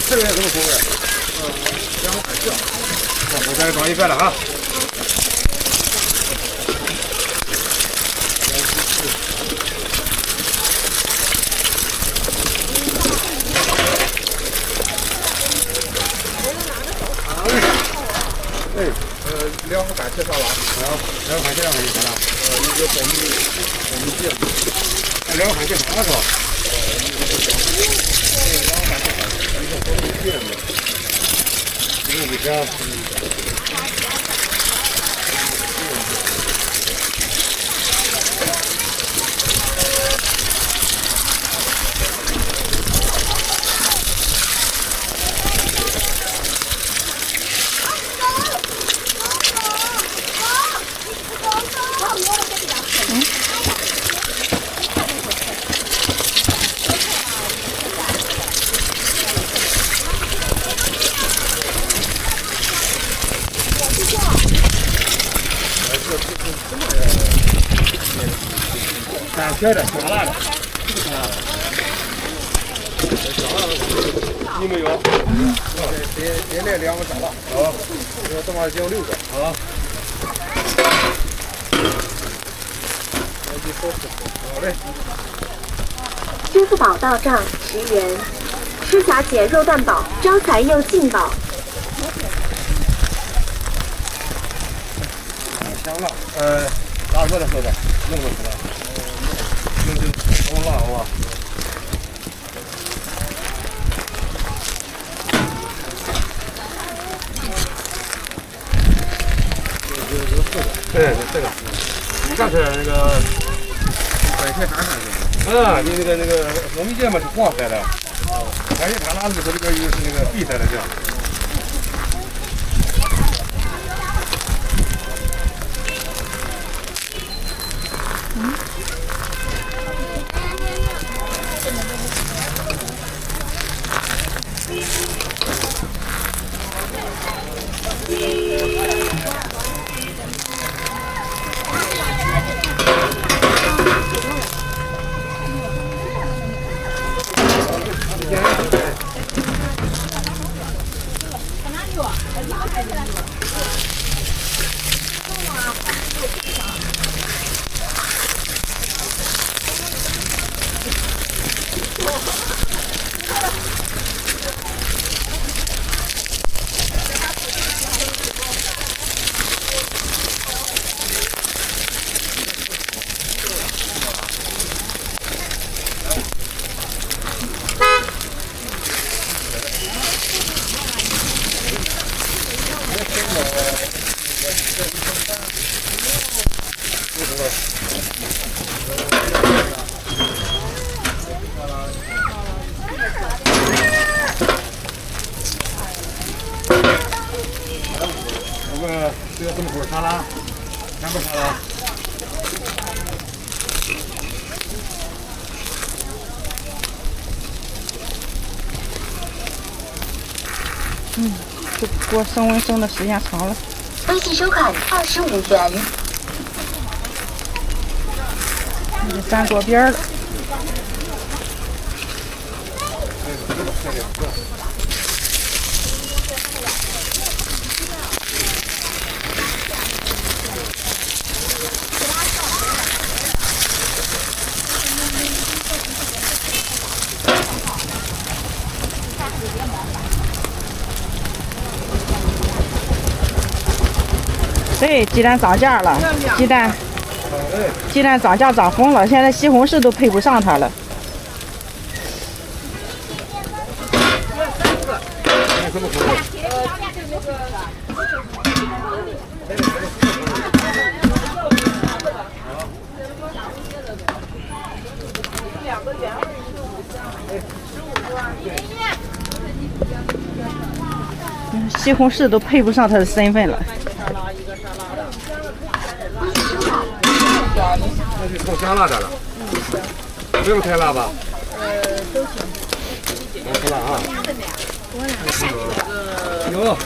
这个什么口味？香海椒。我再装一个了啊。哎，2个番茄沙拉，2个番茄沙拉，一个苞米芥，2个番茄沙拉是吧？1个香。小的，小辣的，小辣的。你没有？点来2个沙拉。好，这嘛叫6个。好。好嘞。支付宝到账10元，吃虾姐肉蛋堡，招财又进宝。香辣，大个的说的，弄过去了。红辣好吧？对，这个，上次那个白菜沙沙的。啊，你那个糯米芥嘛是黄色的，白菜沙拉里头这个又是那个绿色的这样。这个什么锅沙拉，2个沙拉。这锅升温升的时间长了。微信收款25元。这粘锅边了。对，鸡蛋涨价了，鸡蛋涨价涨疯了，现在西红柿都配不上它了。西红柿都配不上它的身份了。那就炒香辣的了。不用太辣吧？都行。不辣啊。有。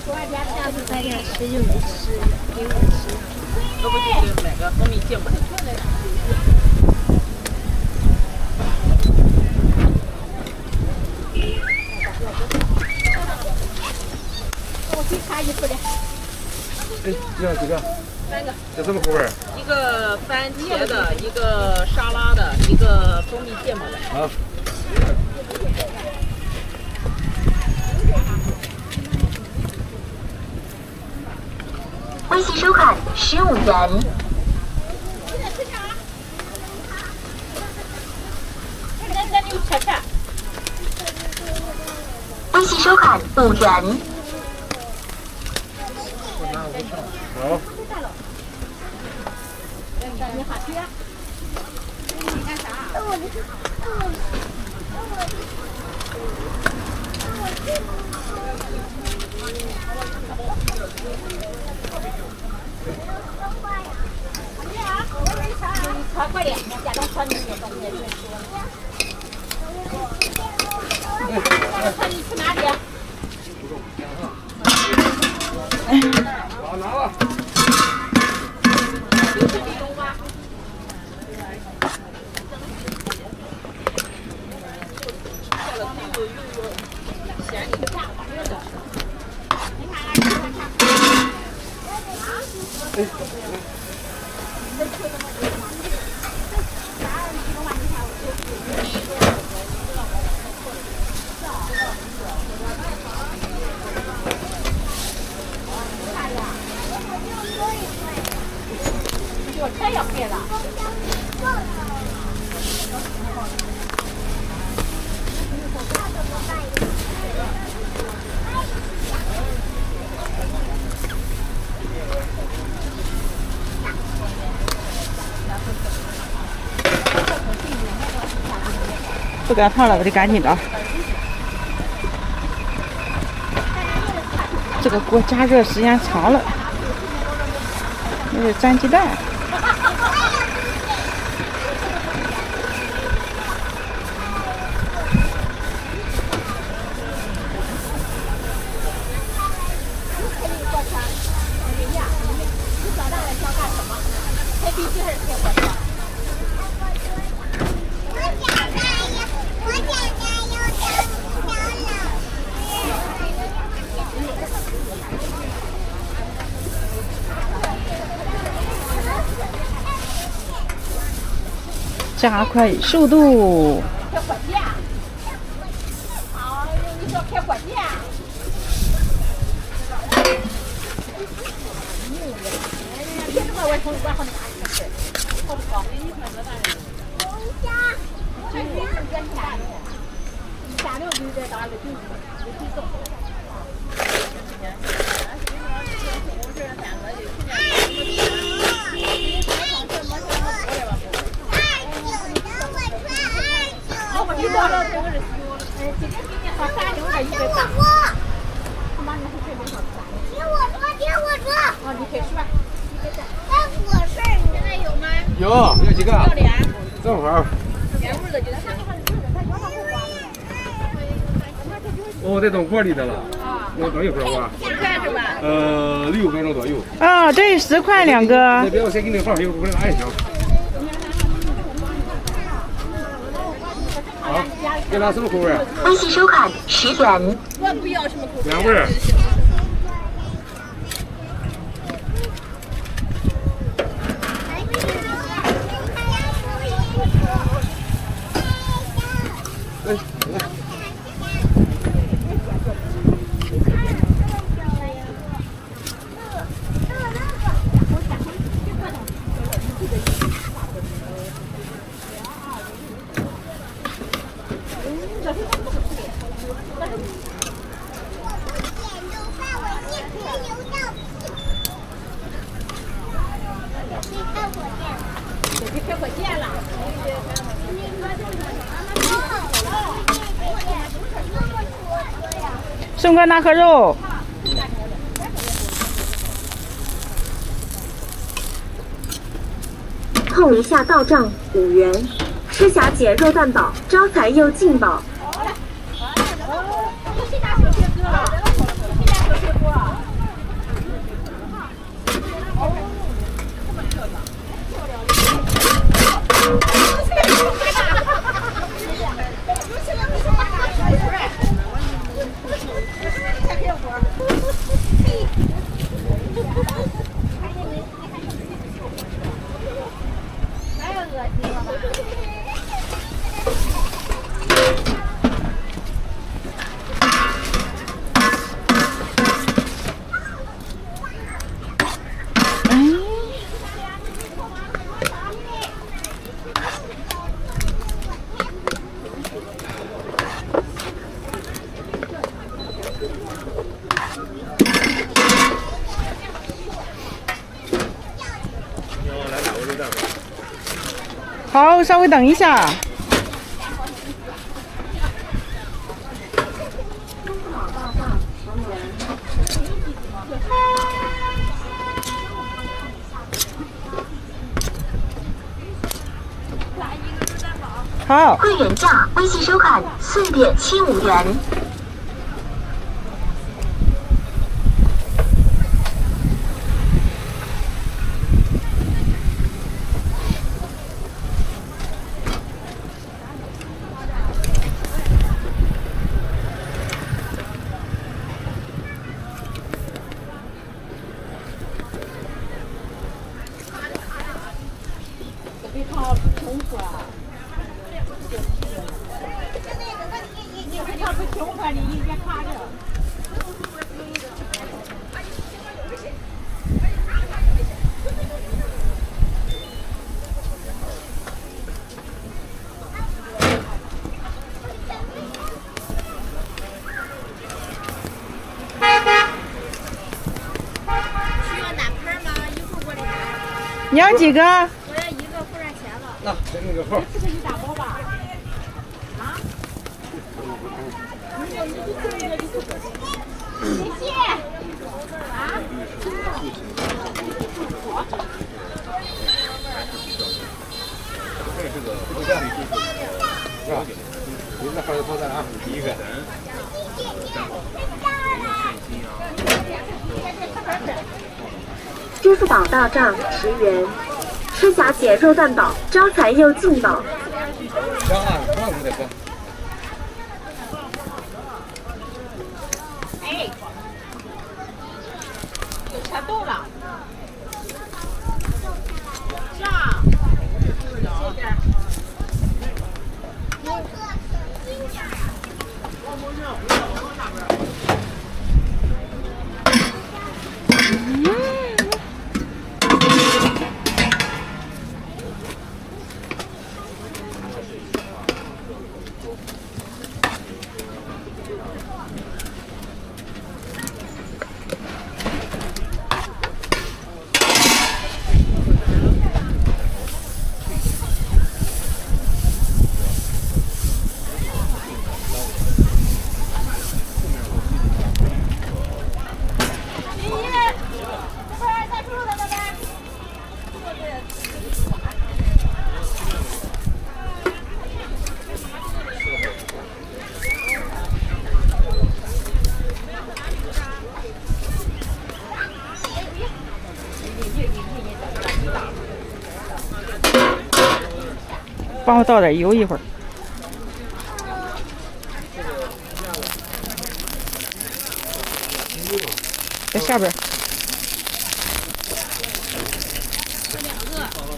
下次再给他吃就没吃，给我吃。要不就是买个蜂蜜芥末。哎，要几个？3个。这什么口味？一个番茄的，一个沙拉的，一个蜂蜜芥末的。好。微信收看15元。微信收看5元。好。你好吃呀？你干啥？快点，假装穿你也穿你穿你去哪里？好，拿吧。我车要开了。不赶趟了，我得赶紧的。这个锅加热时间长了，那是粘鸡蛋。加快速度。开火箭。好，你说开火箭。别这么我从管好你拿去。好不好？下流就在打了，就是走。你到了这个是今天给你好3牛的100大。妈，你是这边好吃。听我说。哦，你开始吧。那我是现在有吗？有几个？要脸。正好。原味的就是。哦，这种锅里的了。那多一会儿吧10块是吧？6分钟左右。啊，对，10块2个。那边我先给你放，一会儿给你按一下。好，给拿什么口味？微信收看10元。我不要什么口味。原味。开火箭了。送个那颗肉。碰一下到账5元。吃霞姐肉蛋堡，招财又进宝。稍微等一下。好。会员价微信收看4.75元。你要几个？我要一个，付上钱了。那这个号。这个一大包吧？啊？谢谢。啊？那号头在哪？第一个。支付宝到账10元，吃霞姐肉蛋堡，招财又进宝。行啊，不让这个。哎，有钱动了。上。帮我倒点油一会儿。在下边。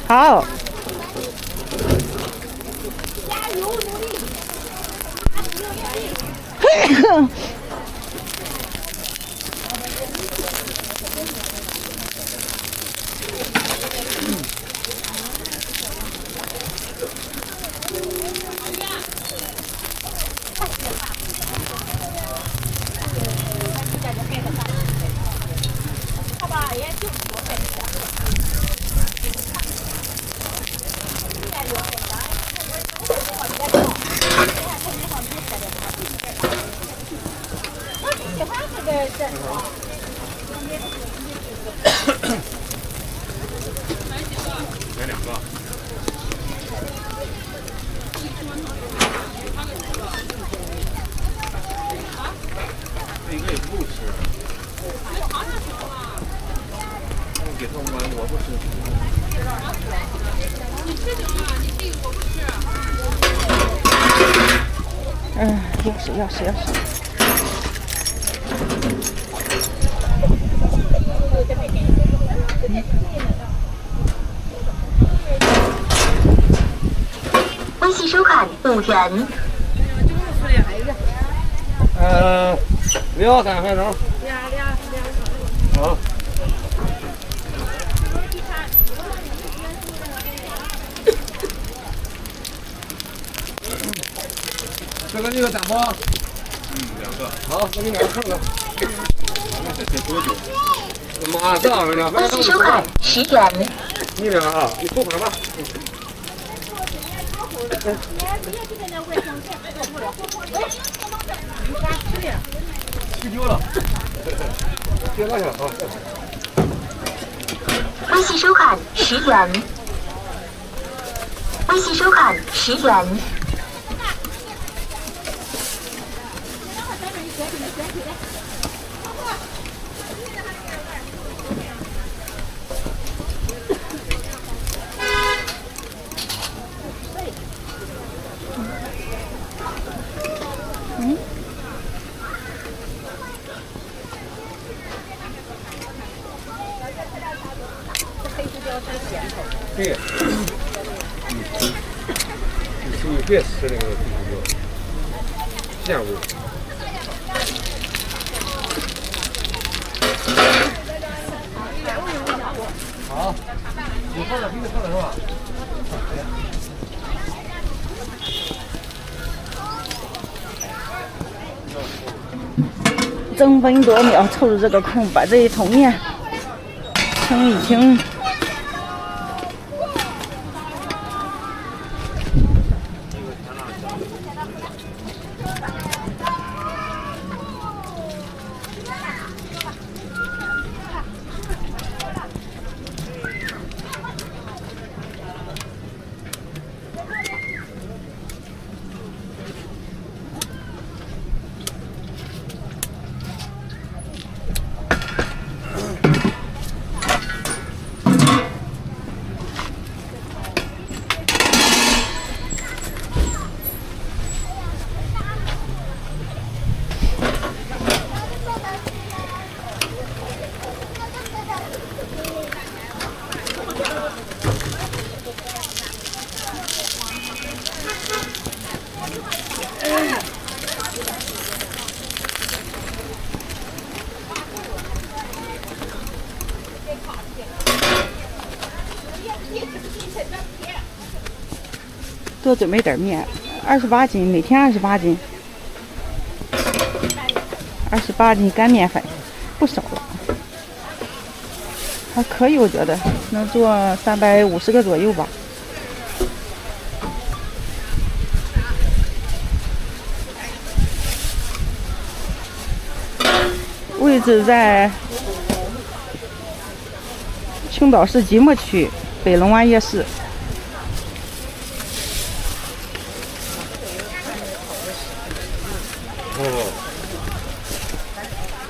好。加油努力！买2个。这一个也不够吃。我给他我不吃。你吃行了，你这个我不吃。要吃。微信收看5元。2、3分钟。好。这个你个蛋包？2个。好，我给你2个秤子。这得多久？马上2分钟。微信收看10元。你俩啊，你付款吧。去丢了，别拿下啊！微信收看10元，微信收看10元。对，所以别吃那个地沟油，咸味。好，你放点，给你放点是吧？争分夺秒凑出这个空，把这一桶面称一清。多准备点面，28斤，每天28斤，28斤干面粉，不少了，还可以，我觉得能做350个左右吧。位置在青岛市即墨区北龙湾夜市。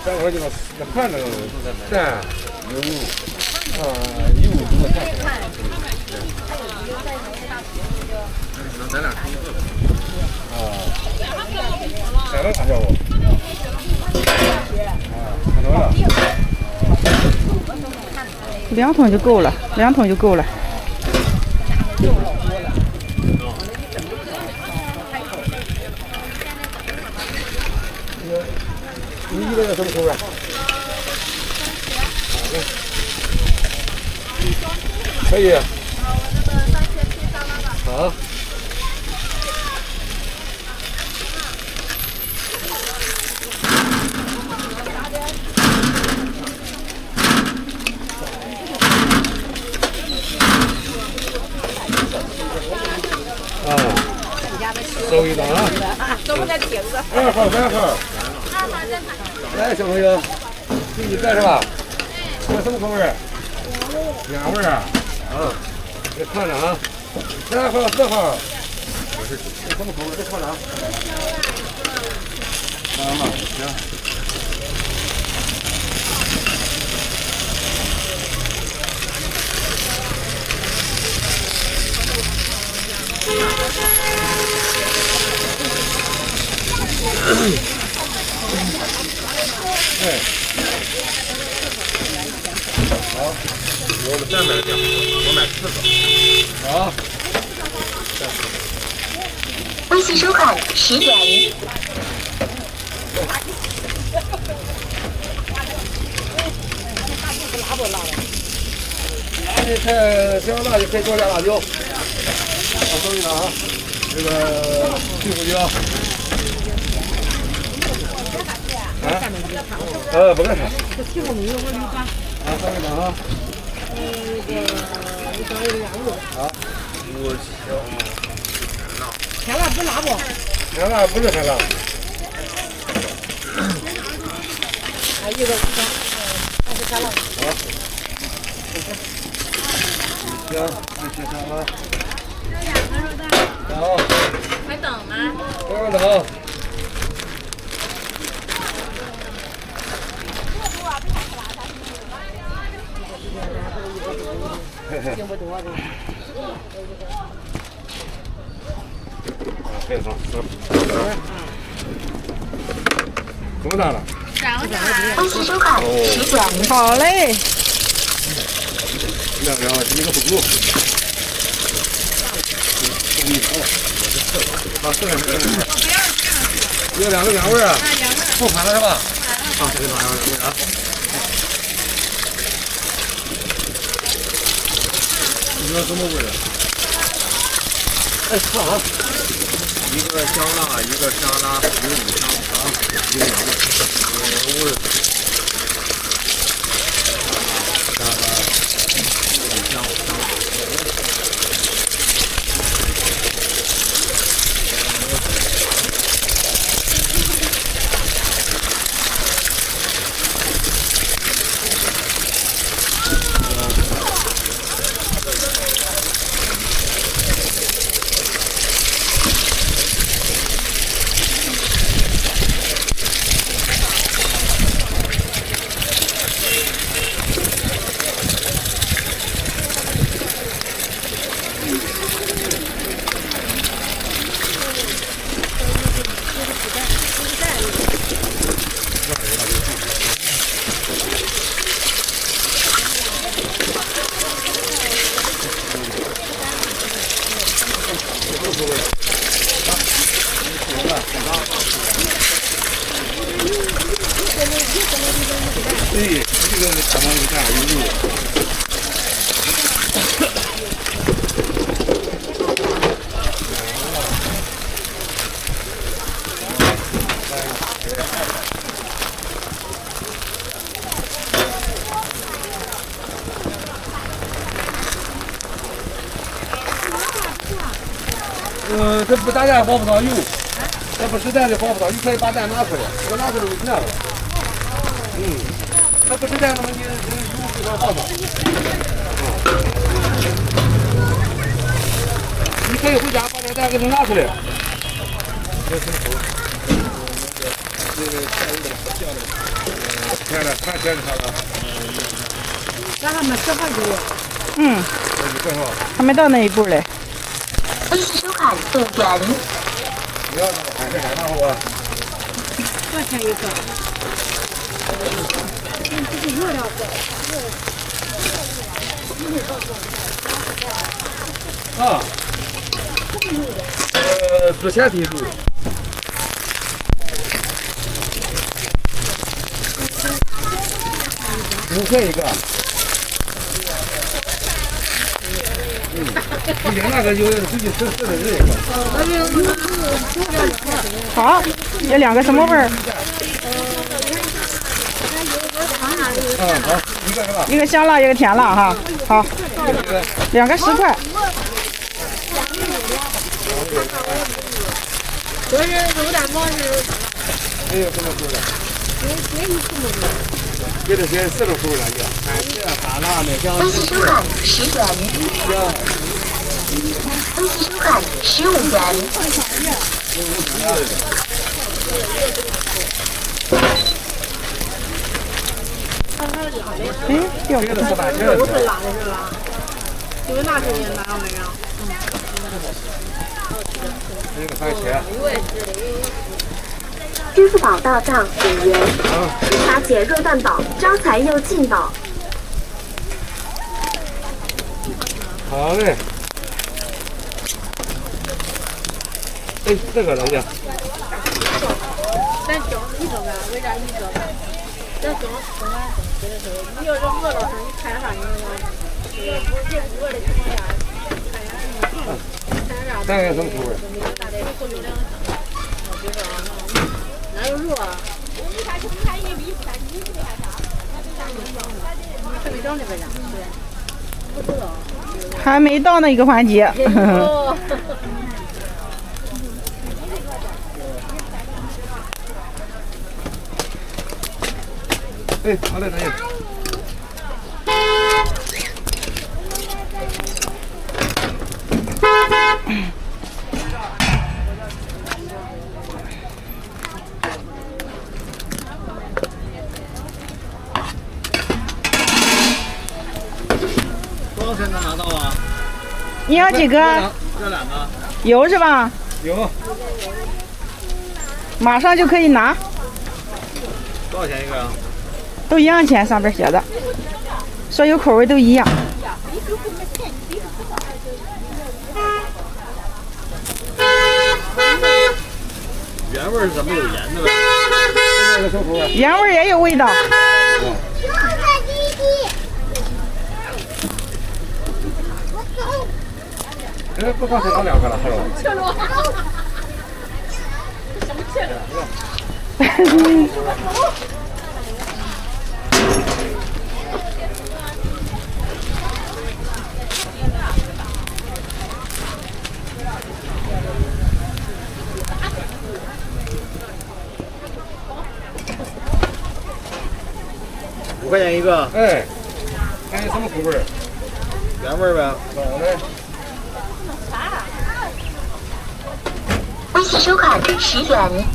待会儿就那看着蛋油油这个蛋。咱俩吃一个。再来看下我。看到了。2桶就够了，2桶就够了。你一个人什么口味？可以。好。收一张啊！2号3号。来，小朋友，给你干是吧？这什么口味？原味啊！再看着啊，3号4号。这什么口味？再看着啊。行。对，好，我们再买2个，我买4个。好。微信收看10元。你看小辣就可以多加辣椒。我收一张啊，这个去胡椒。不干啥。收一张啊。好，5条。甜辣不辣不？甜辣不是很辣。还一个5香，还是甜辣。好。行，谢谢啊。好。还等吗？等。并不多的。非常好。多大了？微信收看取转。好嘞。两一个不够。好，剩下有2个原味啊。不盘了是吧？好，这个拿2个啊。你说什么味儿？哎，好，一个香辣，一个香辣，一个5香啊，一个羊味，味儿。香辣，5香。对，这个相当于干有肉。这不打蛋包不上油，这不是蛋的包不上，你可以把蛋拿出来，我拿出来就行了。这不是蛋的话，你油给它放上。你可以回家把这蛋给它拿出来。天了，看天了，让他们吃好久。还没到那一步嘞。微信收看对人。不要那么海南货。多少钱一个？这是热料子。啊。之前提入。5块一个。不行，那个有回去吃的这个。好，这2个什么味儿？好，一个是吧？一个香辣，一个甜辣哈。好，2个10块。这是肉蛋包是。没有这么多的。给这些4种口味了就。大辣的香。微信收看10元。微信收看15元。掉这个是辣的。不是辣的是吧？因为那是也拿没有。这个番茄。支付宝到账5元。吃茶解热蛋堡，招财又进宝。好嘞。哎，这个人家。咱叫一个呗，为啥一个？咱叫中晚吃的时候，你要是饿了时候，你看啥你不饿的情况下，看啥？3个什么口味？哪有肉啊？还没到那边呢，对，不知道。还没到那个环节。哎，好嘞，大爷。多少钱能拿到啊？你要几个？这两个。有是吧？有。马上就可以拿。多少钱一个呀？都一样钱，上边写的，所有口味都一样。原味是怎么有盐的呗？原味也有味道。哎，不光是这两个了，还有。5块钱一个。哎，看你什么口味？原味呗。好嘞。微信收卡值10元。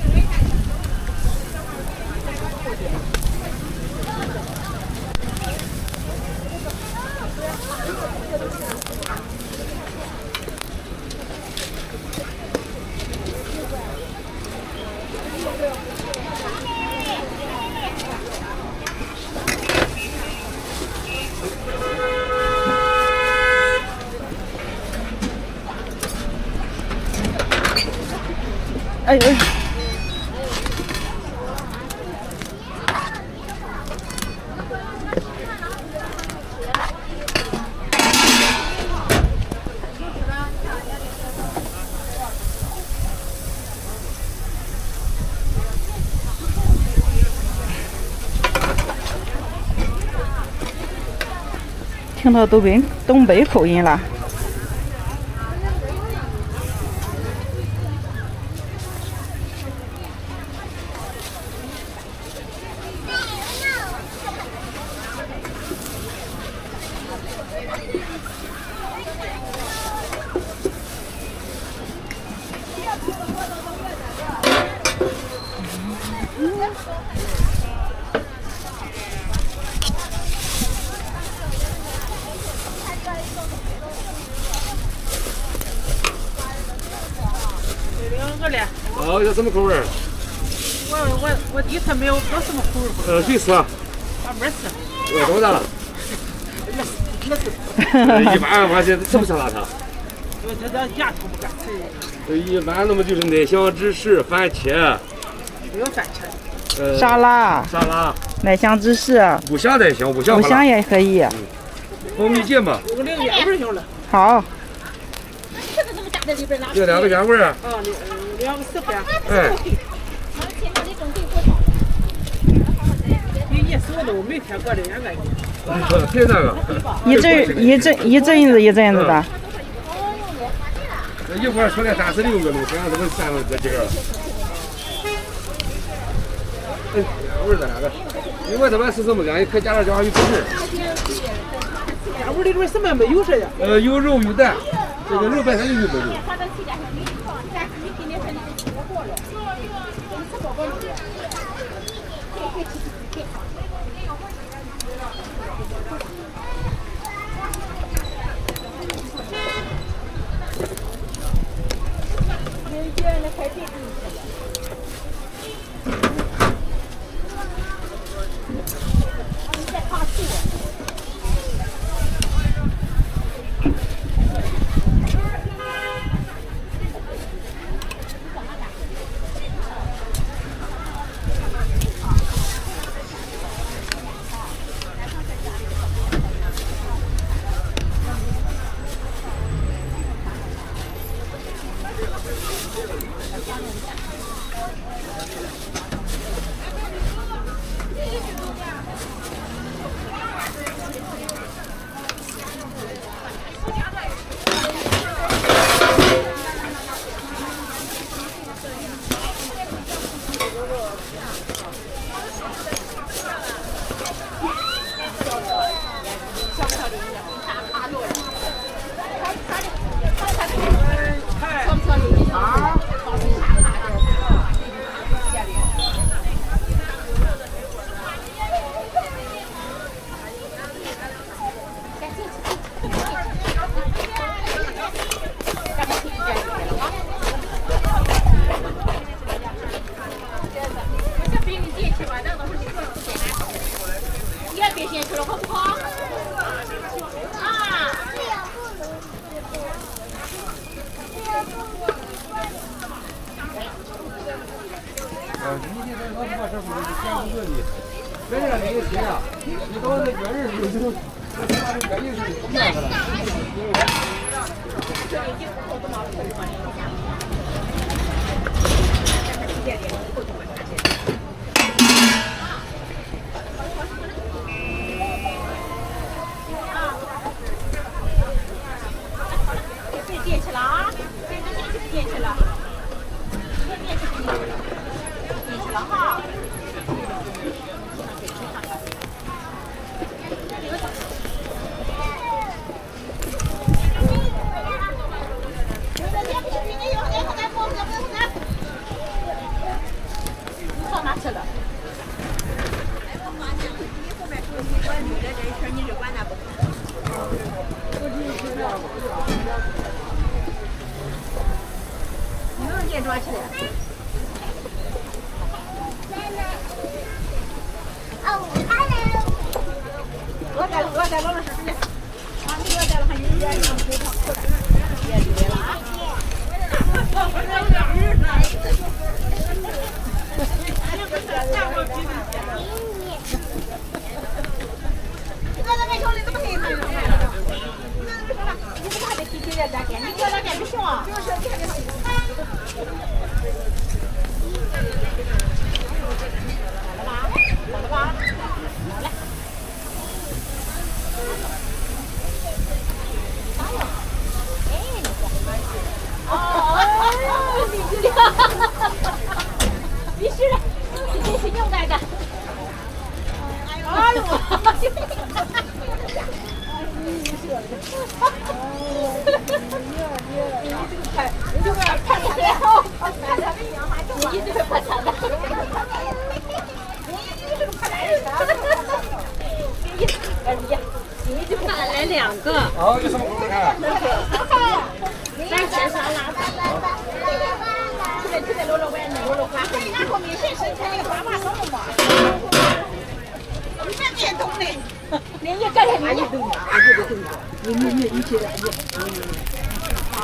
哎呦！听到东北口音了。2个嘞。哦，要什么口味？我第一次没有喝什么口味。谁吃啊？没吃。多大了？一般我这吃不吃辣汤？这牙疼不敢吃。一般那么就是奶香芝士、番茄。没有番茄。沙拉。沙拉。奶香芝士。五香才行，五香。五香也可以。蜂蜜芥末。有个2个原味就了。好。这2个原味啊。啊，2个4块。哎。你一手弄每天过2个月。太那个。一阵子的。一会儿出来36个弄，这样怎么3个几个？哎，原味这2个。另外这边是什么样？可加点酱油、芝士。原味里边什么没有这呀？有肉有蛋，这个肉本身就有肉。你现在老是把这东西见不得的，本来那个鞋啊，你到那月日的时候，那他的月日是不变的了。点起了啊！点起了，点起了哈！上哪去了？你能点多少钱？我在老老实实的，啊，你我在了还有点儿不胖出来，别离了啊！我那个小的怎么黑他呢？你不还得提起来再干？你叫他干不行啊！就是干的。好了吧？好了吧？好嘞。打哟！哎，你哦，你这个，必须的，你是勇敢的。哎呦！来两个。好，有什么口味看？来先上拉饭。这搂着碗，搂着碗。然后没谁生产那个爸爸弄嘛。你这电动的，你干什么？你动啊？你去了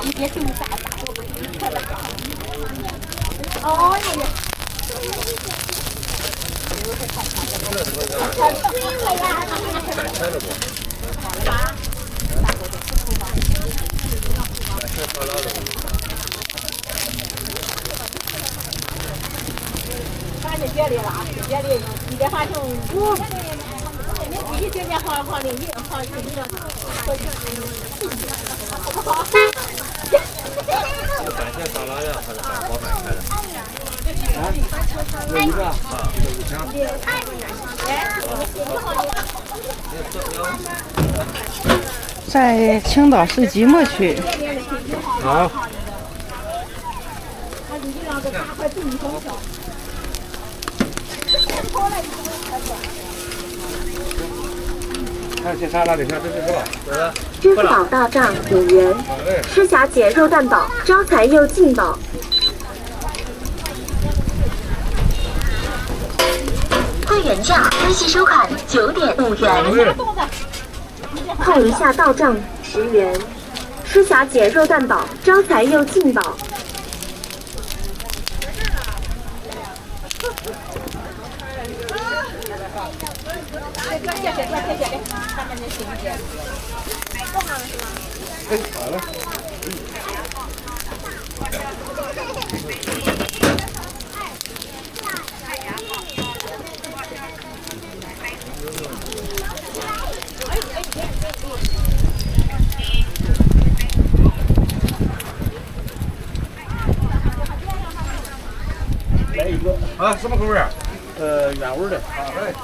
你别动大大。哦呀！反正别的啦，别的你这反正你必须今天放的，你放去你的。感谢沙拉呀，还是把包买开的？有一个啊，这5箱。在青岛市即墨区。好。看先沙拉里看这是吧？支付宝到账5元，吃霞姐肉蛋堡，招财又进宝。会员价微信收款9.5元，扣一下到账10元，吃霞姐肉蛋堡，招财又进宝。哎，好了。来一个。啊，什么口味啊？原味的。好嘞。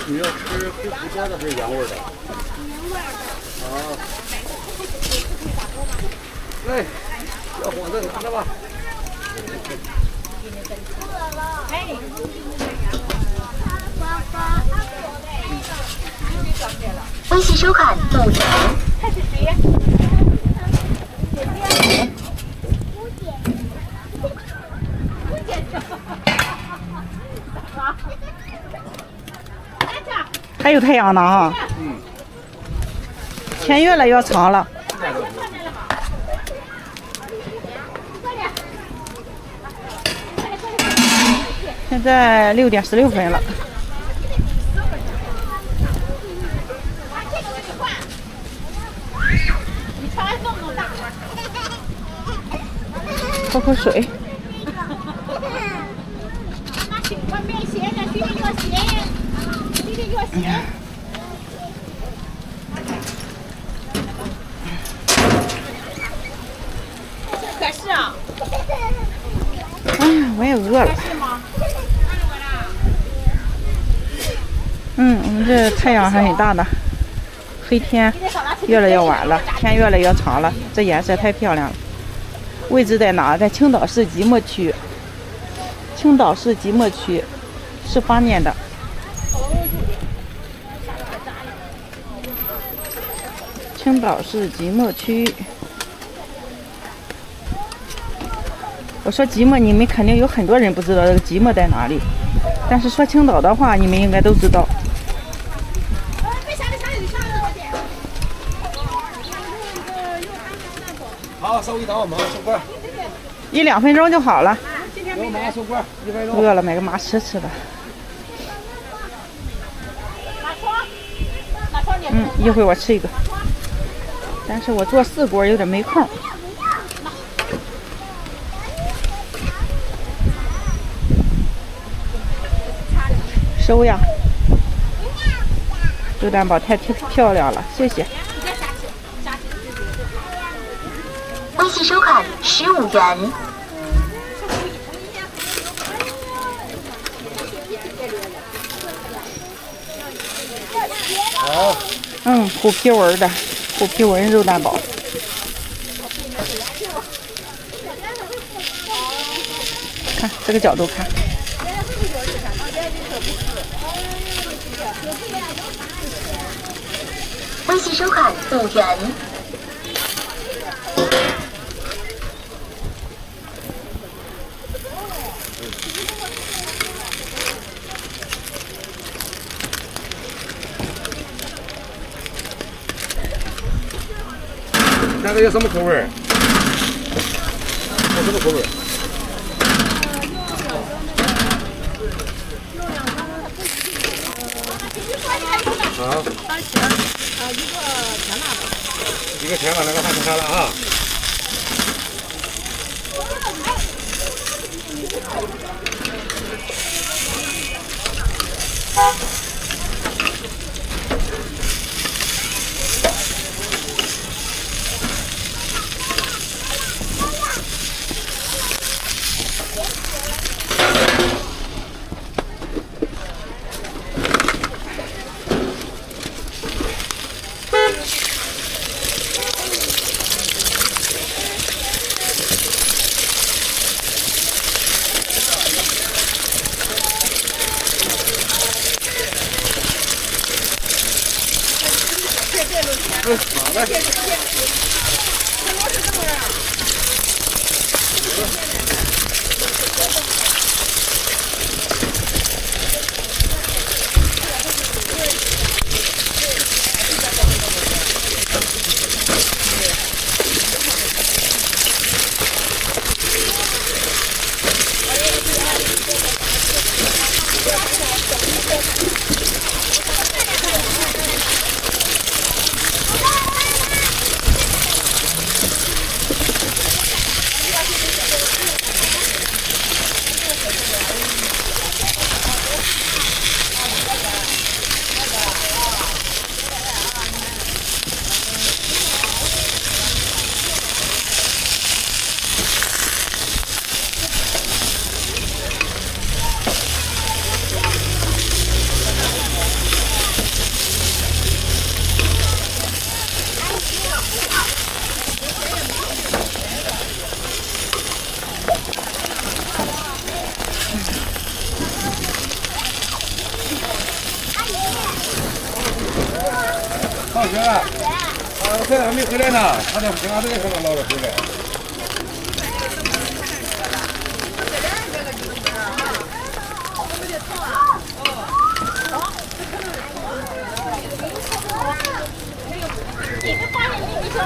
你要吃不胡椒的还是原味的？好。来，小伙子拿着吧。微信收款5元。开始谁？还有太阳能啊！天越来越长了。现在6点16分了。喝口水。可是啊。哎呀，我也饿了。我们这太阳还挺大的，黑天越来越晚了，天越来越长了，这颜色太漂亮了。位置在哪？在青岛市即墨区。青岛市即墨区是发念的。青岛市即墨区。我说即墨，你们肯定有很多人不知道这个即墨在哪里，但是说青岛的话，你们应该都知道。好，稍微等我们收棍，1、2分钟就好了。我马上收棍，1分钟。饿了，买个麻吃吃吧。一会儿我吃一个，但是我做4锅有点没空。收呀！肉蛋堡太漂亮了，谢谢。微信收款15元。好。虎皮纹的，虎皮纹肉蛋堡。看这个角度看。微信收款5元。现在有什么口味？有什么口味？啊。一个甜辣，那个大甜辣啊。好嘞。放学了，现在还没回来呢，他在平安这个地方捞着回来。